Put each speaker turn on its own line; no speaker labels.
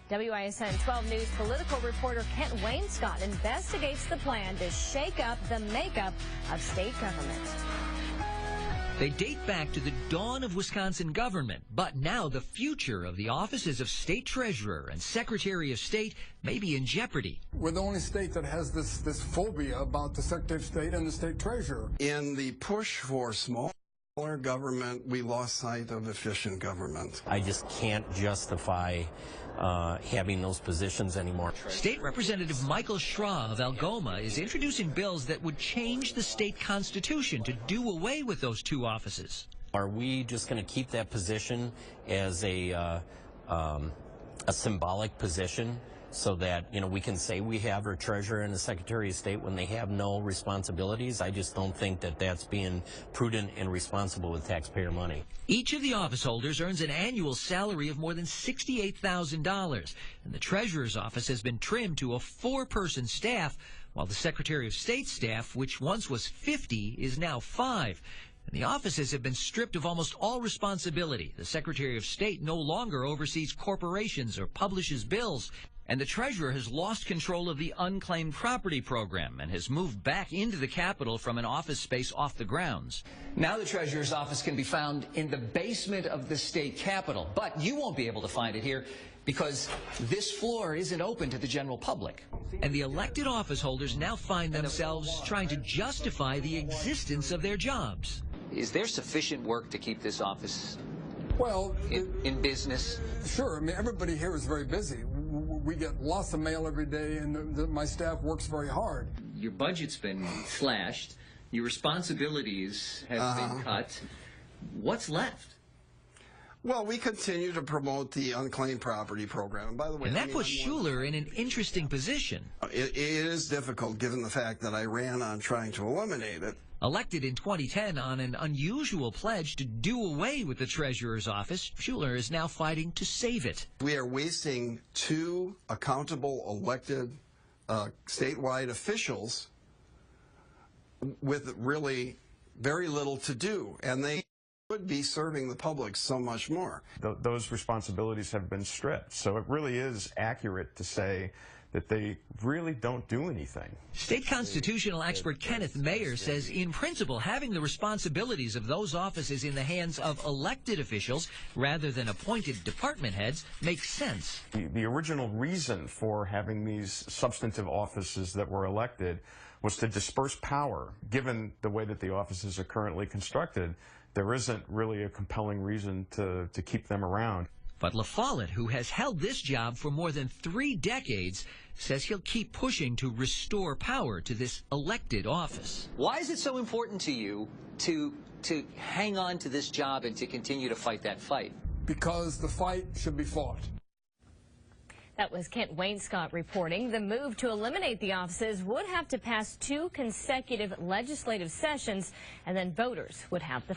WISN 12 News political reporter Kent Wainscott investigates the plan to shake up the makeup of state government.
They date back to the dawn of Wisconsin government, but now the future of the offices of State Treasurer and Secretary of State may be in jeopardy.
We're the only state that has this phobia about the Secretary of State and the State Treasurer.
In the push for smaller government, we lost sight of efficient government.
I just can't justify having those positions anymore.
State Representative Michael Schraw of Algoma is introducing bills that would change the state constitution to do away with those two offices.
Are we just going to keep that position as a symbolic position so that, you know, we can say we have a treasurer and a secretary of state when they have no responsibilities? I just don't think that that's being prudent and responsible with taxpayer money.
Each of the office holders earns an annual salary of more than $68,000, and the treasurer's office has been trimmed to a 4-person staff, while the Secretary of State staff, which once was 50, is now 5. And the offices have been stripped of almost all responsibility. The Secretary of State no longer oversees corporations or publishes bills. And the treasurer has lost control of the unclaimed property program and has moved back into the Capitol from an office space off the grounds.
Now the treasurer's office can be found in the basement of the state capitol, but you won't be able to find it here because this floor isn't open to the general public.
And the elected office holders now find themselves trying to justify the existence of their jobs.
Is there sufficient work to keep this office in business?
Sure. I mean, everybody here is very busy. We get lots of mail every day, and my staff works very hard.
Your budget's been slashed. Your responsibilities have been cut. What's left?
Well, we continue to promote the unclaimed property program. And by the way,
and that puts Schuler in an interesting position.
It is difficult given the fact that I ran on trying to eliminate it.
Elected in 2010 on an unusual pledge to do away with the treasurer's office, Schuler is now fighting to save it.
We are wasting 2 accountable elected statewide officials with really very little to do, and they would be serving the public so much more.
Those responsibilities have been stripped, so it really is accurate to say that they really don't do anything.
State constitutional expert Kenneth Mayer says, in principle, having the responsibilities of those offices in the hands of elected officials rather than appointed department heads makes sense.
The original reason for having these substantive offices that were elected was to disperse power. Given the way that the offices are currently constructed, there isn't really a compelling reason to keep them around.
But LaFollette, who has held this job for more than 3 decades, says he'll keep pushing to restore power to this elected office.
Why is it so important to you to hang on to this job and to continue to fight that fight?
Because the fight should be fought.
That was Kent Wainscott reporting. The move to eliminate the offices would have to pass 2 consecutive legislative sessions, and then voters would have the